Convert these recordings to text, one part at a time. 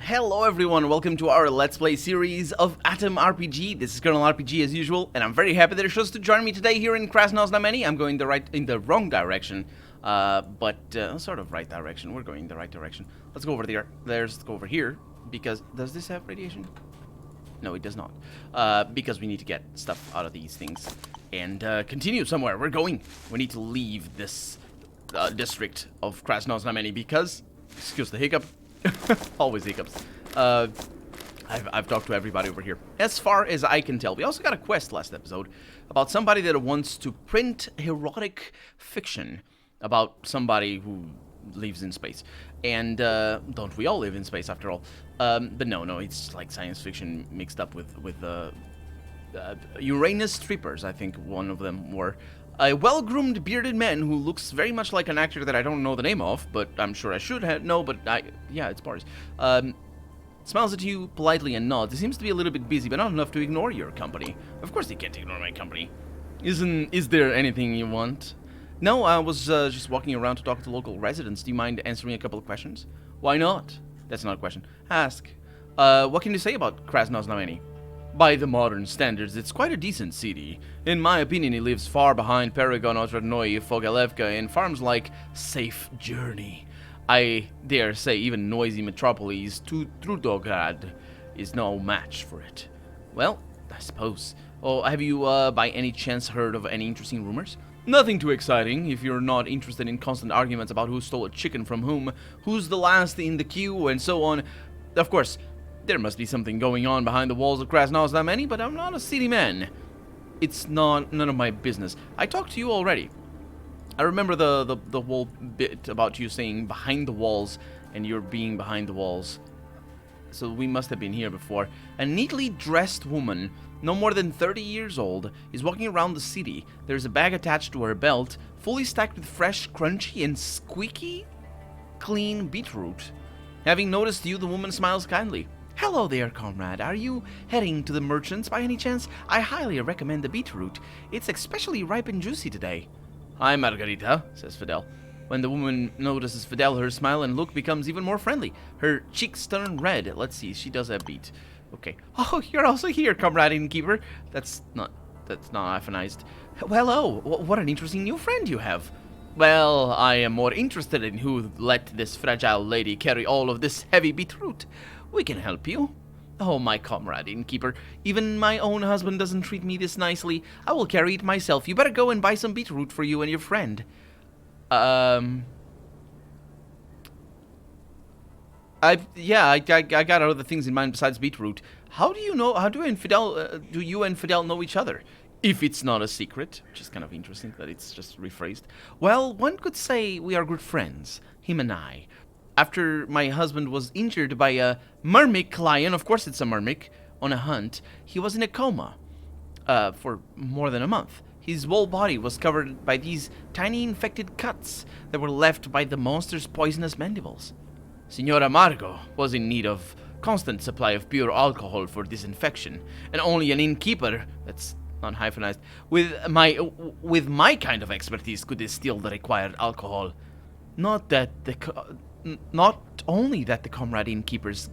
Hello everyone, welcome to our Let's Play series of Atom RPG. This is Colonel RPG as usual, and I'm very happy that you're chose to join me today here in Krasnoznameni. I'm going in the wrong direction, but sort of right direction. We're going in the right direction. Let's go over there. Let's go over here, because does this have radiation? No, it does not. Because we need to get stuff out of these things and continue somewhere. We're going. We need to leave this district of Krasnoznameni because, excuse the hiccup, always hiccups. I've talked to everybody over here. As far as I can tell, we also got a quest last episode about somebody that wants to print erotic fiction about somebody who lives in space. And don't we all live in space after all? But no, it's like science fiction mixed up with Uranus strippers, I think one of them were. A well-groomed bearded man who looks very much like an actor that I don't know the name of, but I'm sure I should know, but yeah, it's Boris. Smiles at you politely and nods. He seems to be a little bit busy, but not enough to ignore your company. Of course he can't ignore my company. Is there anything you want? No, I was just walking around to talk to local residents. Do you mind answering a couple of questions? Why not? That's not a question. Ask. What can you say about Krasnoznameni? By the modern standards, it's quite a decent city. In my opinion, it lives far behind Paragon, Otradnoye, Fogalevka, and farms like Safe Journey. I dare say even noisy metropolis Trudograd is no match for it. Well, I suppose. Oh, have you by any chance heard of any interesting rumors? Nothing too exciting if you're not interested in constant arguments about who stole a chicken from whom, who's the last in the queue, and so on. Of course, there must be something going on behind the walls of Krasnoznameni, but I'm not a city man. It's none of my business. I talked to you already. I remember the whole bit about you saying behind the walls, and you're being behind the walls. So we must have been here before. A neatly dressed woman, no more than 30 years old, is walking around the city. There's a bag attached to her belt, fully stacked with fresh, crunchy, and squeaky clean beetroot. Having noticed you, the woman smiles kindly. Hello there, comrade. Are you heading to the merchants by any chance? I highly recommend the beetroot. It's especially ripe and juicy today. Hi, Margarita, says Fidel. When the woman notices Fidel, her smile and look becomes even more friendly. Her cheeks turn red. Let's see, she does a beat. Okay. Oh, you're also here, comrade innkeeper. That's not hyphenized. Hello. What an interesting new friend you have. Well, I am more interested in who let this fragile lady carry all of this heavy beetroot. We can help you. Oh, my comrade innkeeper, even my own husband doesn't treat me this nicely. I will carry it myself. You better go and buy some beetroot for you and your friend. I got other things in mind besides beetroot. How do you you and Fidel know each other? If it's not a secret, which is kind of interesting that it's just rephrased. Well, one could say we are good friends, him and I. After my husband was injured by a myrmic lion, of course it's a myrmic, on a hunt, he was in a coma for more than a month. His whole body was covered by these tiny infected cuts that were left by the monster's poisonous mandibles. Signora Margot was in need of constant supply of pure alcohol for disinfection, and only an innkeeper, that's not hyphenized, with my kind of expertise could distill the required alcohol. Not only that the comrade innkeeper's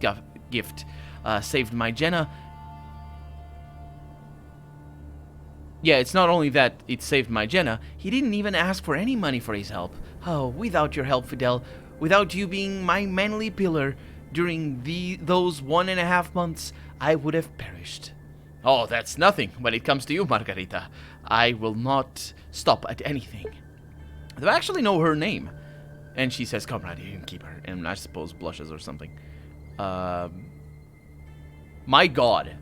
gift saved my Jenna. Yeah, it's not only that it saved my Jenna, he didn't even ask for any money for his help. Oh, without your help, Fidel, without you being my manly pillar during those 1.5 months, I would have perished. Oh, that's nothing when it comes to you, Margarita. I will not stop at anything. Do I actually know her name? And she says, comrade innkeeper, and I suppose blushes or something. My god.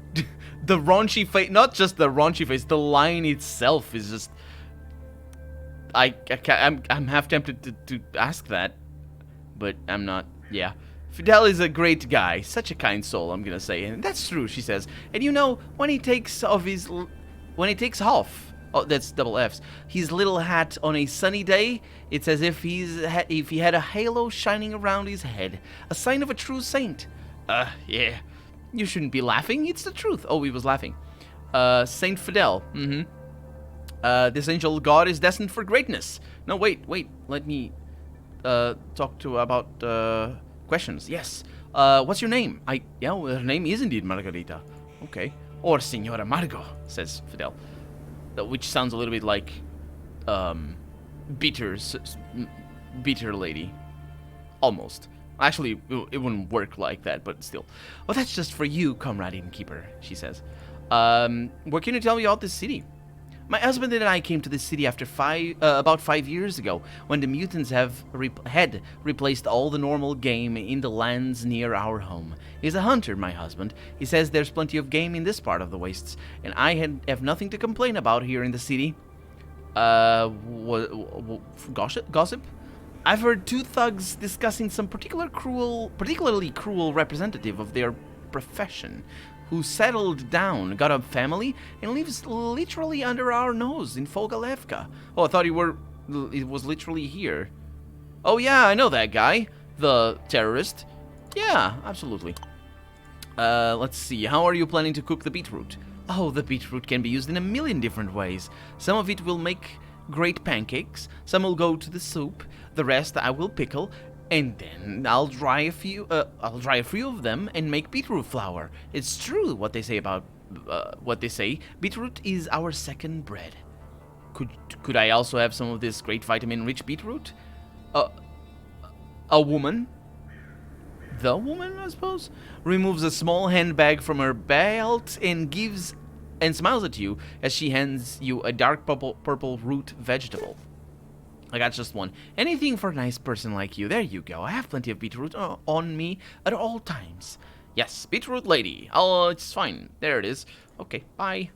The raunchy face, not just the raunchy face, the line itself is just... I'm half tempted to ask that, but I'm not, yeah. Fidel is a great guy, such a kind soul, I'm gonna say, and that's true, she says. And you know, when he takes off, oh, that's double F's, his little hat on a sunny day, it's as if if he had a halo shining around his head, a sign of a true saint. Yeah, you shouldn't be laughing, it's the truth. Oh, he was laughing. Saint Fidel, this angel god is destined for greatness. No, wait, let me talk to about questions. Yes, What's your name? Yeah, well, her name is indeed Margarita. Okay. Or Senora Margot, says Fidel. Which sounds a little bit like, bitter, bitter lady. Almost. Actually, it wouldn't work like that, but still. Well, that's just for you, comrade innkeeper, she says. What can you tell me about this city? My husband and I came to this city after about 5 years ago, when the mutants had replaced all the normal game in the lands near our home. He's a hunter, my husband. He says there's plenty of game in this part of the wastes, and I have nothing to complain about here in the city. Gossip? I've heard 2 thugs discussing some particularly cruel representative of their profession, who settled down, got a family, and lives literally under our nose in Fogalevka. Oh, I thought it was literally here. Oh yeah, I know that guy. The terrorist. Yeah, absolutely. Let's see, how are you planning to cook the beetroot? Oh, the beetroot can be used in a million different ways. Some of it will make great pancakes, some will go to the soup, the rest I will pickle, and then I'll dry a few of them and make beetroot flour. It's true what they say about beetroot is our second bread. Could I also have some of this great vitamin-rich beetroot? A woman, the woman, I suppose, removes a small handbag from her belt and smiles at you as she hands you a dark purple root vegetable. I got just one. Anything for a nice person like you. There you go. I have plenty of beetroot on me at all times. Yes, beetroot lady. It's fine. There it is. Okay, bye.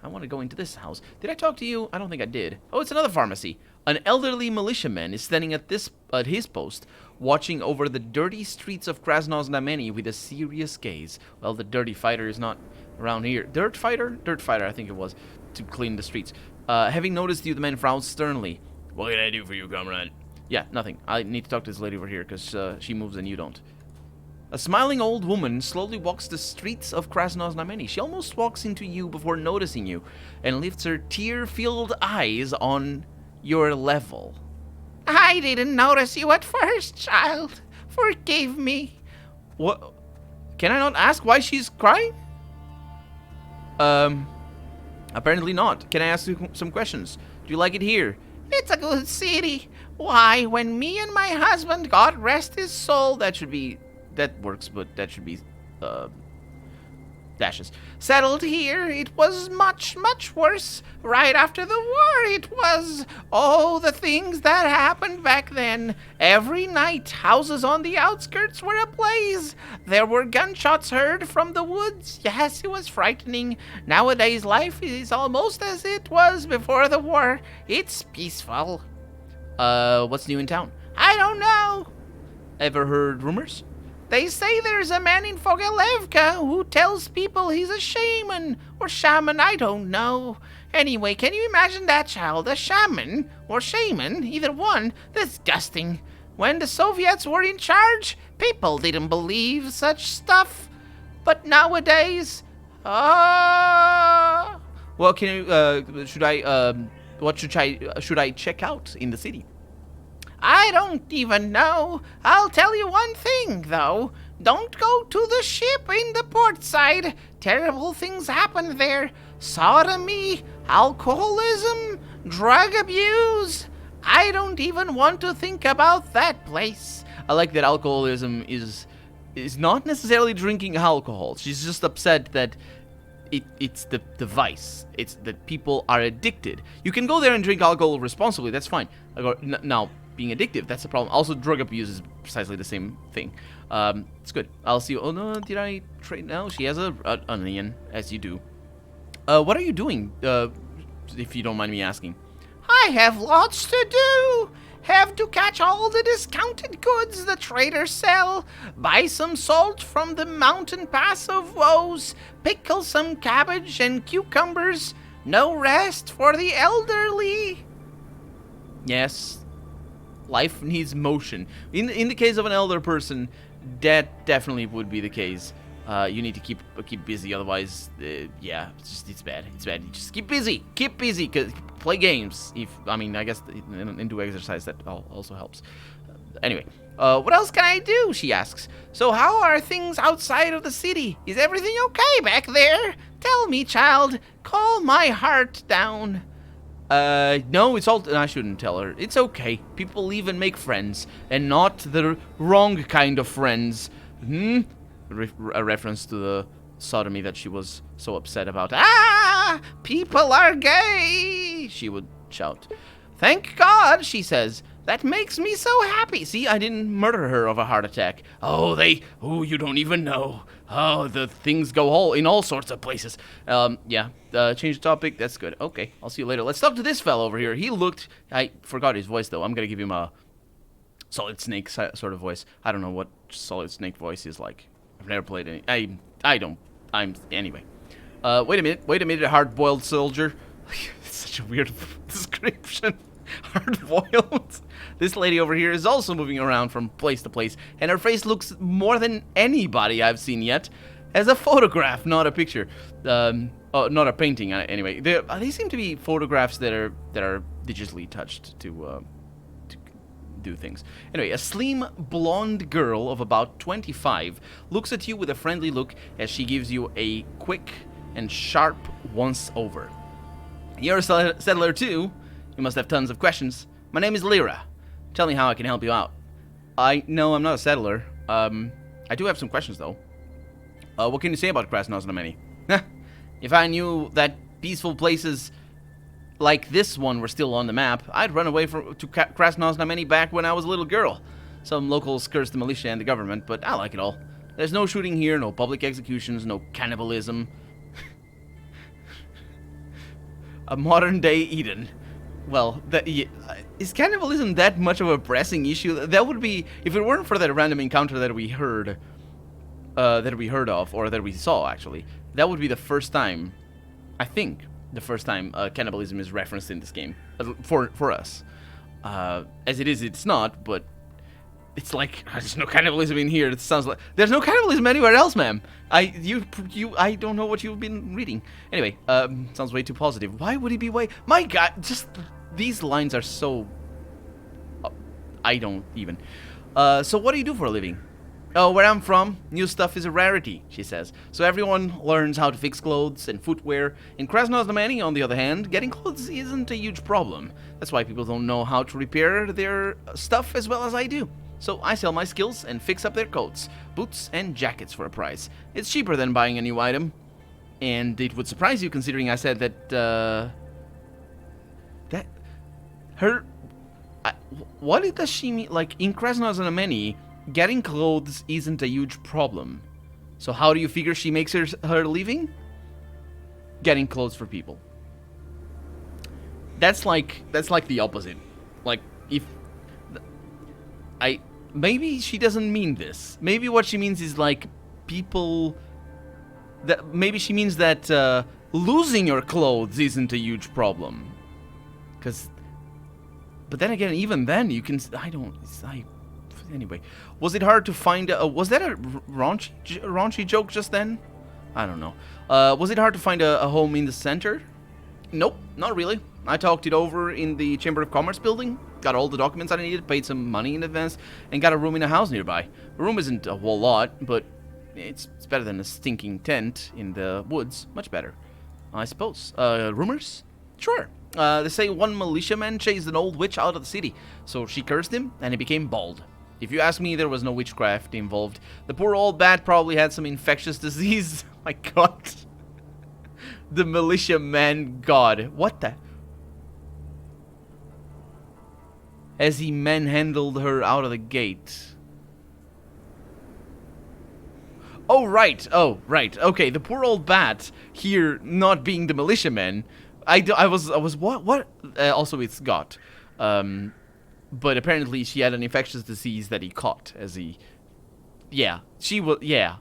I want to go into this house. Did I talk to you? I don't think I did. Oh, it's another pharmacy. An elderly militiaman is standing at his post, watching over the dirty streets of Krasnoznameni with a serious gaze. Well, the dirty fighter is not around here. Dirt fighter? Dirt fighter, I think it was, to clean the streets. Having noticed you, the man frowns sternly. What can I do for you, comrade? Yeah, nothing. I need to talk to this lady over here, because she moves and you don't. A smiling old woman slowly walks the streets of Krasnoznameni. She almost walks into you before noticing you, and lifts her tear-filled eyes on your level. I didn't notice you at first, child. Forgive me. What? Can I not ask why she's crying? Apparently not. Can I ask you some questions? Do you like it here? It's a good city. Why, when me and my husband, God rest his soul, that works, but that should be, dashes. Settled here, it was much, much worse. Right after the war, it was. Oh, the things that happened back then. Every night, houses on the outskirts were ablaze. There were gunshots heard from the woods. Yes, it was frightening. Nowadays, life is almost as it was before the war. It's peaceful. What's new in town? I don't know. Ever heard rumors? They say there's a man in Fogalevka who tells people he's a shaman. Or shaman, I don't know. Anyway, can you imagine that, child? A shaman or shaman, either one. Disgusting. When the Soviets were in charge, people didn't believe such stuff. But nowadays, well, can you, what should I check out in the city? I don't even know. I'll tell you one thing, though. Don't go to the ship in the port side. Terrible things happen there. Sodomy, alcoholism, drug abuse. I don't even want to think about that place. I like that alcoholism is not necessarily drinking alcohol. She's just upset that it's the vice. It's that people are addicted. You can go there and drink alcohol responsibly. That's fine. Now, being addictive, that's the problem. Also, drug abuse is precisely the same thing. It's good. I'll see you. Oh no, did I trade now? She has an onion, as you do. What are you doing, if you don't mind me asking? I have lots to do. Have to catch all the discounted goods the traders sell, buy some salt from the mountain pass of woes, pickle some cabbage and cucumbers. No rest for the elderly. Yes. Life needs motion. In the case of an elder person, that definitely would be the case. You need to keep busy, otherwise, yeah, it's bad. It's bad. You just keep busy. Keep busy. Play games. I guess and do exercise. That also helps. Anyway, What else can I do? She asks. So how are things outside of the city? Is everything okay back there? Tell me, child. Calm my heart down. No, it's all... I shouldn't tell her. It's okay. People leave and make friends, and not the wrong kind of friends. A reference to the sodomy that she was so upset about. Ah! People are gay! She would shout. Thank God, she says. That makes me so happy. See, I didn't murder her of a heart attack. Oh, you don't even know. Oh, the things go in all sorts of places. Yeah, change the topic. That's good. Okay, I'll see you later. Let's talk to this fella over here. He looked... I forgot his voice, though. I'm going to give him a Solid Snake sort of voice. I don't know what Solid Snake voice is like. I've never played any... Anyway. Wait a minute, hard-boiled soldier. It's such a weird description. Hard-boiled. This lady over here is also moving around from place to place, and her face looks more than anybody I've seen yet as a photograph, not a picture. Not a painting. Anyway, they seem to be photographs that are digitally touched to do things. Anyway, a slim blonde girl of about 25 looks at you with a friendly look as she gives you a quick and sharp once-over. You're a settler too? You must have tons of questions. My name is Lyra. Tell me how I can help you out. No, I'm not a settler. I do have some questions, though. What can you say about Krasnoznameni? If I knew that peaceful places like this one were still on the map, I'd run away to Krasnoznameni back when I was a little girl. Some locals curse the militia and the government, but I like it all. There's no shooting here, no public executions, no cannibalism. A modern-day Eden. Well, is cannibalism that much of a pressing issue? That would be, if it weren't for that random encounter that we heard of, or that we saw, actually, that would be the first time, I think, the first time cannibalism is referenced in this game, for us. As it is, it's not, but it's like, there's no cannibalism in here. It sounds like, there's no cannibalism anywhere else, ma'am. I don't know what you've been reading. Anyway, sounds way too positive. Why would he be my God, just, these lines are so, I don't even. So what do you do for a living? Oh, where I'm from, new stuff is a rarity, she says. So everyone learns how to fix clothes and footwear. In Krasnoznameni, on the other hand, getting clothes isn't a huge problem. That's why people don't know how to repair their stuff as well as I do. So I sell my skills and fix up their coats, boots, and jackets for a price. It's cheaper than buying a new item. And it would surprise you considering I said that, what does she mean? Like, in Krasnoznameni, getting clothes isn't a huge problem. So how do you figure she makes her living? Getting clothes for people. That's like the opposite. Like, maybe she doesn't mean this. Maybe what she means is like people that maybe she means that losing your clothes isn't a huge problem. But then again, even then you can anyway, was it hard to find was that a raunchy joke just then? I don't know. Was it hard to find a home in the center? Nope, not really. I talked it over in the Chamber of Commerce building, got all the documents I needed, paid some money in advance, and got a room in a house nearby. The room isn't a whole lot, but it's better than a stinking tent in the woods. Much better, I suppose. Rumors? Sure. They say one militiaman chased an old witch out of the city, so she cursed him, and he became bald. If you ask me, there was no witchcraft involved. The poor old bat probably had some infectious disease. My God. The militiaman god. What the? As he manhandled her out of the gate. Oh, right. Oh, right. Okay, the poor old bat here not being the militiaman. I was what? Also, it's got. But apparently she had an infectious disease that he caught as he... Yeah, she was... Yeah.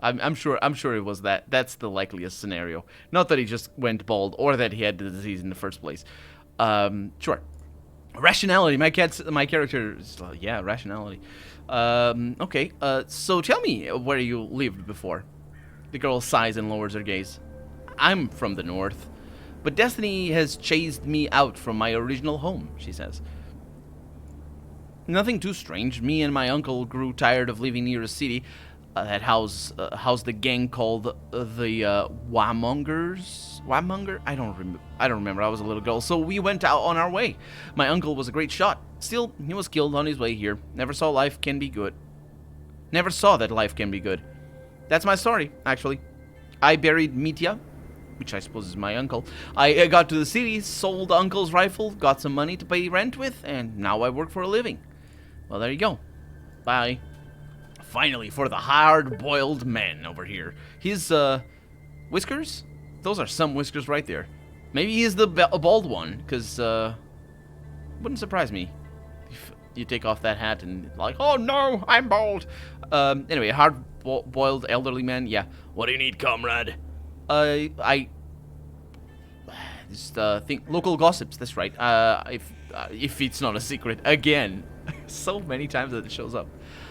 I'm sure it was that. That's the likeliest scenario. Not that he just went bald or that he had the disease in the first place. Sure. Rationality. My character is... yeah, rationality. Okay. So tell me where you lived before. The girl sighs and lowers her gaze. I'm from the north. But destiny has chased me out from my original home, she says. Nothing too strange. Me and my uncle grew tired of living near a city that housed the gang called the Wamongers. Wamonger? I don't remember. I was a little girl, so we went out on our way. My uncle was a great shot. Still, he was killed on his way here. Never saw life can be good. Never saw that life can be good. That's my story, actually. I buried Mitya, which I suppose is my uncle. I got to the city, sold uncle's rifle, got some money to pay rent with, and now I work for a living. Well, there you go. Bye. Finally, for the hard-boiled man over here. His, whiskers? Those are some whiskers right there. Maybe he's the bald one, because, wouldn't surprise me if you take off that hat and, like, oh no, I'm bald. Anyway, hard-boiled elderly man, yeah. What do you need, comrade? Just, think, local gossips, that's right. If it's not a secret, again. So many times that it shows up.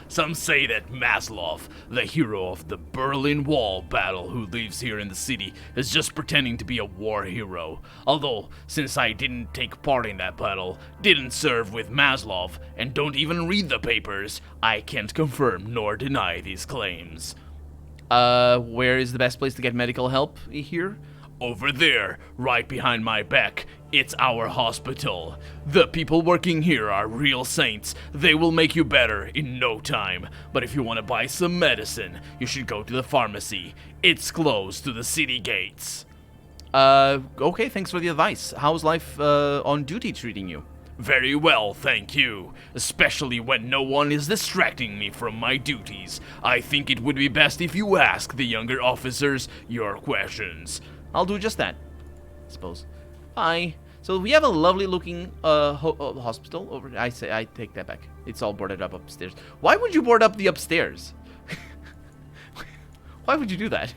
Some say that Maslov, the hero of the Berlin Wall battle who lives here in the city, is just pretending to be a war hero. Although, since I didn't take part in that battle, didn't serve with Maslov, and don't even read the papers, I can't confirm nor deny these claims. Where is the best place to get medical help here? Over there, right behind my back. It's our hospital. The people working here are real saints. They will make you better in no time. But if you want to buy some medicine, you should go to the pharmacy. It's close to the city gates. Okay, thanks for the advice. How's life, on duty treating you? Very well, thank you. Especially when no one is distracting me from my duties. I think it would be best if you ask the younger officers your questions. I'll do just that, I suppose. Bye. So we have a lovely looking hospital over. I take that back. It's all boarded up upstairs. Why would you board up the upstairs? Why would you do that?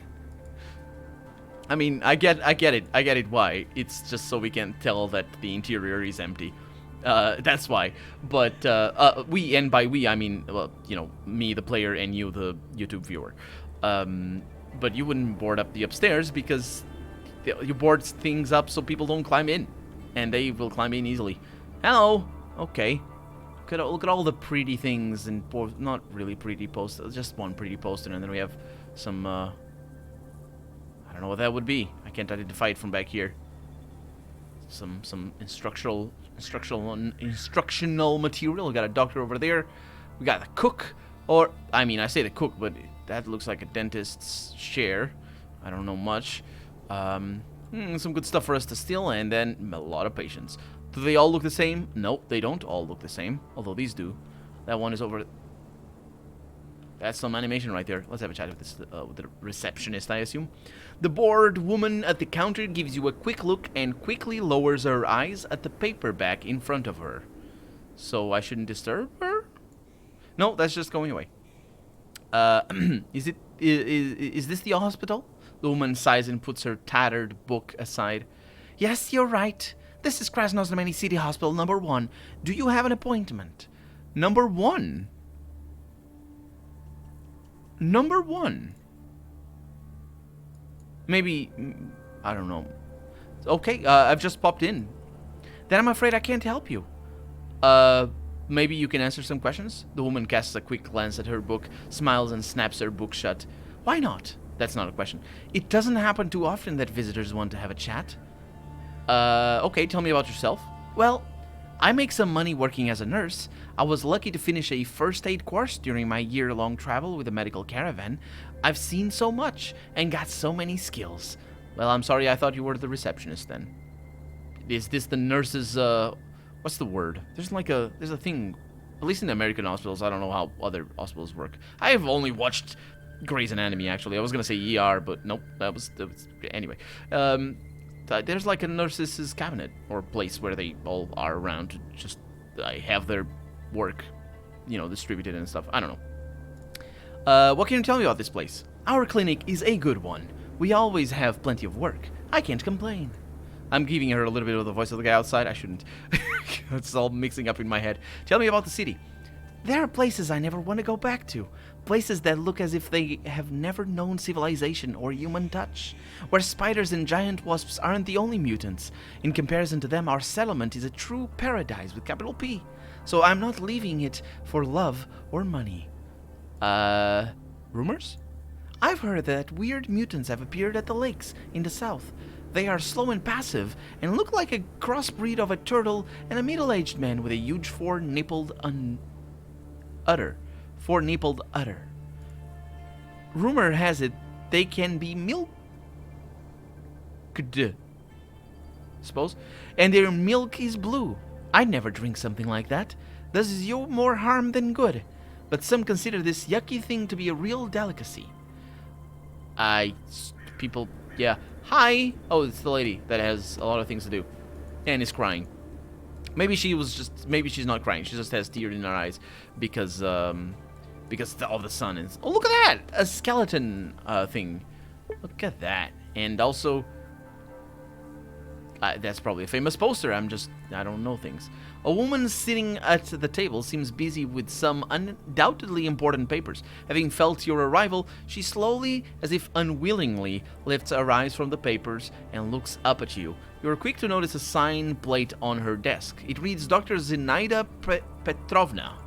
I mean, I get it. Why? It's just so we can tell that the interior is empty. That's why. But we, and by we I mean, well, you know, me, the player, and you, the YouTube viewer. But you wouldn't board up the upstairs because you board things up so people don't climb in, and they will climb in easily. Hello. Okay. Look at all the pretty things and not really pretty posters. Just one pretty poster, and then we have some. I don't know what that would be. I can't identify it from back here. Some instructional material. We got a doctor over there. We got a cook, or I mean, I say the cook, but that looks like a dentist's chair. I don't know much. Some good stuff for us to steal, and then a lot of patients. Do they all look the same? Nope, they don't all look the same. Although these do. That one is over. That's some animation right there. Let's have a chat with this with the receptionist, I assume. The bored woman at the counter gives you a quick look and quickly lowers her eyes at the paperback in front of her. So I shouldn't disturb her? No, that's just going away. Is this the hospital? The woman sighs and puts her tattered book aside. Yes, you're right. This is Krasnoznameni City Hospital number 1. Do you have an appointment? Number 1? Number 1? Maybe, I don't know. Okay, I've just popped in. Then I'm afraid I can't help you. Maybe you can answer some questions? The woman casts a quick glance at her book, smiles and snaps her book shut. Why not? That's not a question. It doesn't happen too often that visitors want to have a chat. Okay, tell me about yourself. Well, I make some money working as a nurse. I was lucky to finish a first aid course during my year-long travel with a medical caravan. I've seen so much and got so many skills. Well, I'm sorry, I thought you were the receptionist then. Is this the nurse's, what's the word? There's a thing, at least in the American hospitals. I don't know how other hospitals work. I have only watched Grey's Anatomy, actually. I was gonna say ER, but nope, that was anyway. There's like a nurse's cabinet or place where they all are around to just have their work, you know, distributed and stuff. I don't know. What can you tell me about this place? Our clinic is a good one. We always have plenty of work. I can't complain. I'm giving her a little bit of the voice of the guy outside. I shouldn't. It's all mixing up in my head. Tell me about the city. There are places I never want to go back to. Places that look as if they have never known civilization or human touch. Where spiders and giant wasps aren't the only mutants. In comparison to them, our settlement is a true paradise with capital P. so I'm not leaving it for love or money. Rumors? I've heard that weird mutants have appeared at the lakes in the south. They are slow and passive, and look like a crossbreed of a turtle and a middle-aged man with a huge four-nippled udder. Four-nippled udder. Rumor has it they can be milked, suppose, and their milk is blue. I'd never drink something like that. Does you more harm than good. But some consider this yucky thing to be a real delicacy. People, yeah. Hi! Oh, it's the lady that has a lot of things to do. And is crying. Maybe she's not crying. She just has tears in her eyes because of the sun. And, oh, look at that! A skeleton thing. Look at that. And also, that's probably a famous poster. I don't know things. A woman sitting at the table seems busy with some undoubtedly important papers. Having felt your arrival, she slowly, as if unwillingly, lifts her eyes from the papers and looks up at you. You are quick to notice a sign plate on her desk. It reads Dr. Zinaida Petrovna.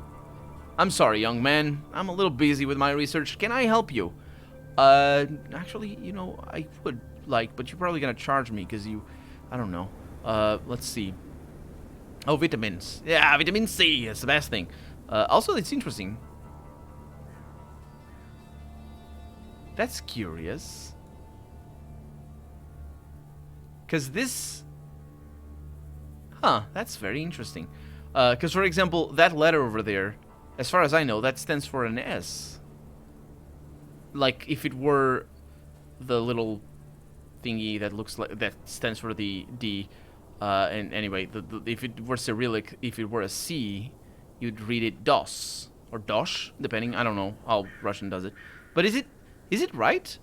I'm sorry, young man. I'm a little busy with my research. Can I help you? Actually, I would like, but you're probably gonna charge me because I don't know. Let's see. Oh, vitamins. Yeah, vitamin C is the best thing. Also, it's interesting. That's curious. Because this... that's very interesting. Because, for example, that letter over there, as far as I know, that stands for an S. Like, if it were the little thingy that looks like... that stands for the D... and anyway, if it were Cyrillic, if it were a C, you'd read it DOS or DOSH, depending. I don't know how Russian does it, but is it right?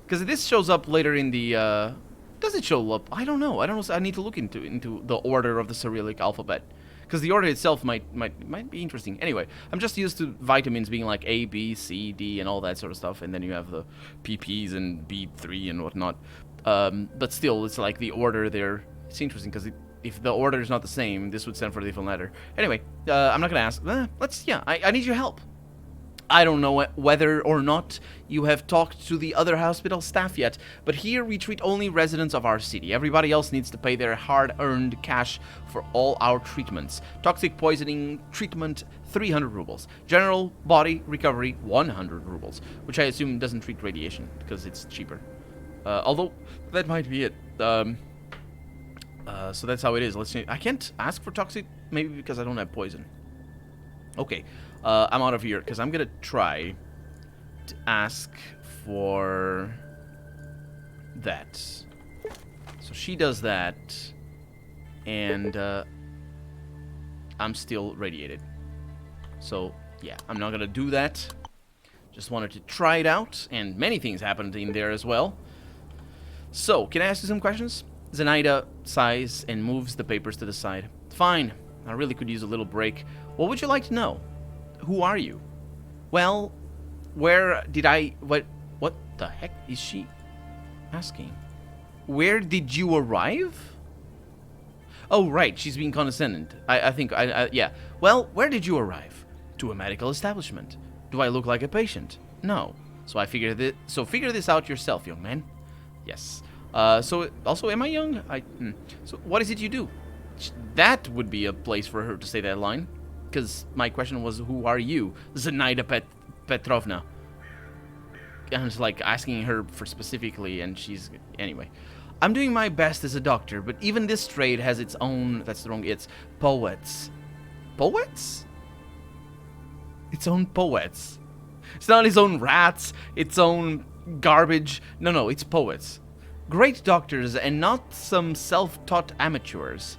Because this shows up later in the. Does it show up? I don't know. I need to look into the order of the Cyrillic alphabet, because the order itself might be interesting. Anyway, I'm just used to vitamins being like A, B, C, D, and all that sort of stuff, and then you have the PPs and B3 and whatnot. But still, it's like the order there. It's interesting because if the order is not the same, this would stand for a different letter. Anyway, I'm not gonna ask. I need your help. I don't know whether or not you have talked to the other hospital staff yet, but here we treat only residents of our city. Everybody else needs to pay their hard-earned cash for all our treatments. Toxic poisoning treatment, 300 rubles. General body recovery, 100 rubles, which I assume doesn't treat radiation because it's cheaper. Although, that might be it. So that's how it is. Let's see. I can't ask for toxic, maybe because I don't have poison. Okay, I'm out of here, because I'm going to try to ask for that. So she does that, and I'm still radiated. So, yeah, I'm not going to do that. Just wanted to try it out, and many things happened in there as well. So, can I ask you some questions? Zenaida sighs and moves the papers to the side. Fine. I really could use a little break. What would you like to know? Who are you? Well, where did I... What the heck is she asking? Where did you arrive? Oh, right. She's being condescending. I think... yeah. Well, where did you arrive? To a medical establishment. Do I look like a patient? No. So figure this out yourself, young man. Yes. So, also, am I young? So, what is it you do? That would be a place for her to say that line. Because my question was, who are you? Zenaida Petrovna. And it's like asking her for specifically, and she's... Anyway. I'm doing my best as a doctor, but even this trade has its own... That's wrong. It's poets. Poets? Its own poets. It's not its own rats, its own garbage. No, it's poets. Great doctors and not some self-taught amateurs.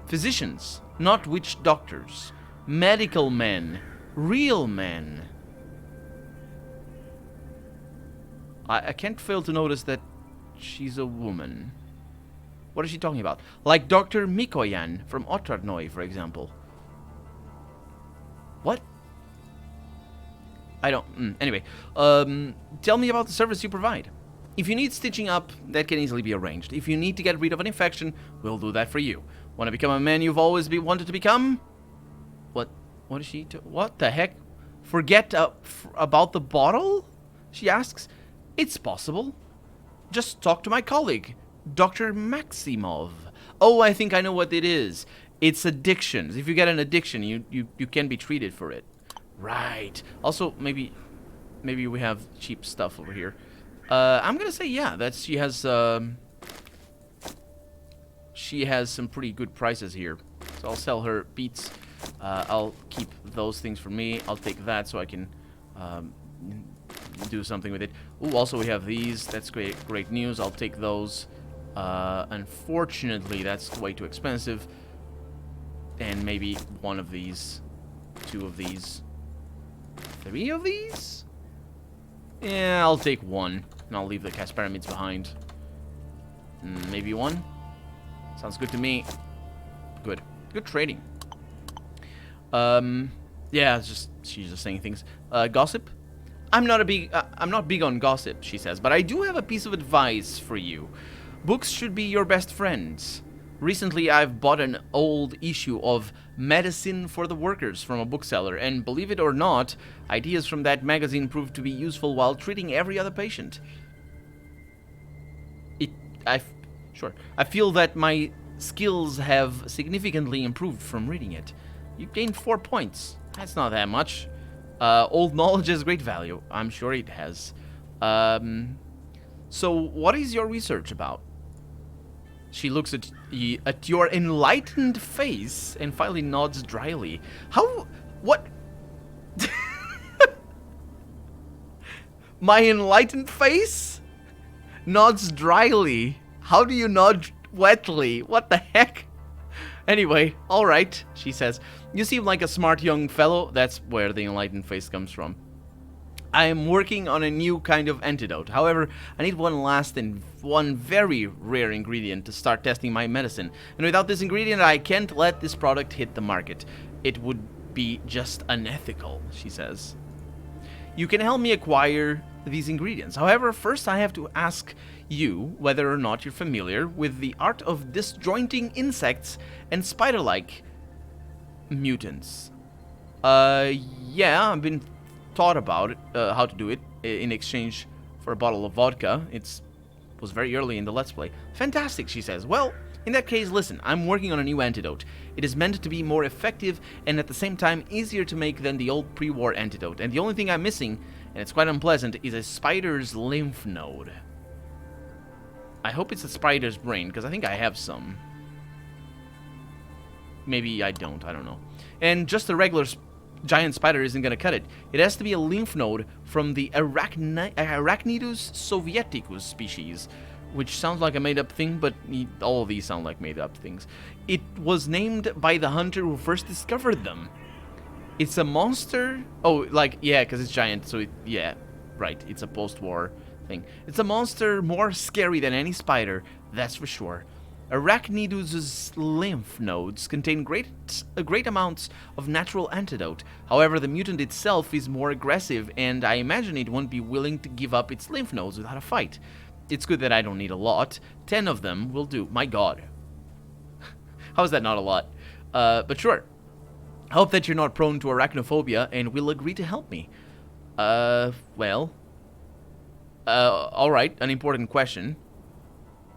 Physicians, not witch doctors. Medical men. Real men. I can't fail to notice that she's a woman. What is she talking about? Like Dr. Mikoyan from Otradnoy, for example. What? I don't... Anyway, tell me about the service you provide. If you need stitching up, that can easily be arranged. If you need to get rid of an infection, we'll do that for you. Want to become a man you've always wanted to become? What? What is she? What the heck? Forget about the bottle? She asks. It's possible. Just talk to my colleague, Dr. Maximov. Oh, I think I know what it is. It's addictions. If you get an addiction, you can be treated for it. Right. Also, maybe we have cheap stuff over here. I'm gonna say yeah. She has some pretty good prices here. So I'll sell her beets. I'll keep those things for me. I'll take that so I can do something with it. Ooh, also we have these. That's great news. I'll take those. Unfortunately, that's way too expensive. And maybe one of these, 2 of these, 3 of these? Yeah, I'll take 1. And I'll leave the cast pyramids behind. Maybe 1? Sounds good to me. Good. Good trading. Yeah, she's just saying things. Gossip? I'm not big on gossip, she says, but I do have a piece of advice for you. Books should be your best friends. Recently, I've bought an old issue of Medicine for the Workers from a bookseller, and believe it or not, ideas from that magazine proved to be useful while treating every other patient. I feel that my skills have significantly improved from reading it. You gained 4 points. That's not that much. Old knowledge has great value. I'm sure it has. So what is your research about? She looks at your enlightened face and finally nods dryly. What? My enlightened face? Nods dryly. How do you nod wetly? What the heck? Anyway, alright, she says. You seem like a smart young fellow. That's where the enlightened face comes from. I am working on a new kind of antidote. However, I need one last and one very rare ingredient to start testing my medicine. And without this ingredient, I can't let this product hit the market. It would be just unethical, she says. You can help me acquire these ingredients. However, first I have to ask you whether or not you're familiar with the art of disjointing insects and spider-like mutants. Yeah, I've been taught about it, how to do it in exchange for a bottle of vodka. It was very early in the Let's Play. Fantastic, she says. Well, in that case, listen, I'm working on a new antidote. It is meant to be more effective and at the same time easier to make than the old pre-war antidote. And the only thing I'm missing, and it's quite unpleasant, is a spider's lymph node. I hope it's a spider's brain, because I think I have some. Maybe I don't know. And just a regular giant spider isn't going to cut it. It has to be a lymph node from the Arachnidus sovieticus species, which sounds like a made-up thing, but all of these sound like made-up things. It was named by the hunter who first discovered them. It's a monster. Oh, like, yeah, because it's giant, so yeah, right, it's a post-war thing. It's a monster more scary than any spider, that's for sure. Arachnidus' lymph nodes contain great amounts of natural antidote. However, the mutant itself is more aggressive, and I imagine it won't be willing to give up its lymph nodes without a fight. It's good that I don't need a lot. 10 of them will do. My god. How is that not a lot? But sure. I hope that you're not prone to arachnophobia and will agree to help me. Well. Alright, an important question.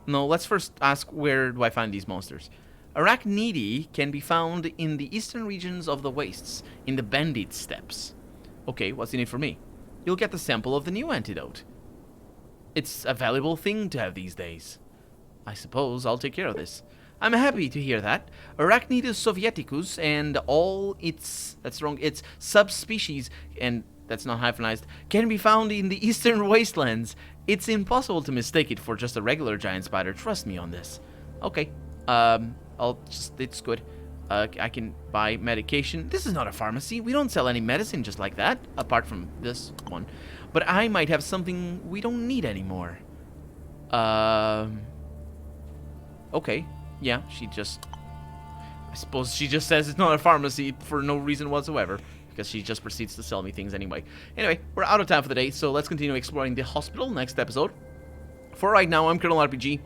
No, let's first ask, where do I find these monsters? Arachnidi can be found in the eastern regions of the wastes, in the Bandit Steppes. Okay, what's in it for me? You'll get the sample of the new antidote. It's a valuable thing to have these days. I suppose I'll take care of this. I'm happy to hear that. Arachnidus sovieticus and all its subspecies, and that's not hyphenized, can be found in the eastern wastelands. It's impossible to mistake it for just a regular giant spider. Trust me on this. Okay. It's good. I can buy medication. This is not a pharmacy. We don't sell any medicine just like that, apart from this one. But I might have something we don't need anymore. Okay. Yeah, I suppose she just says it's not a pharmacy for no reason whatsoever, because she just proceeds to sell me things anyway. Anyway, we're out of time for the day, so let's continue exploring the hospital next episode. For right now, I'm Colonel RPG,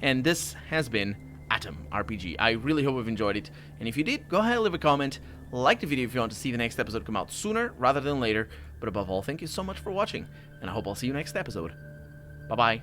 and this has been Atom RPG. I really hope you've enjoyed it, and if you did, go ahead and leave a comment, like the video if you want to see the next episode come out sooner rather than later, but above all, thank you so much for watching, and I hope I'll see you next episode. Bye-bye.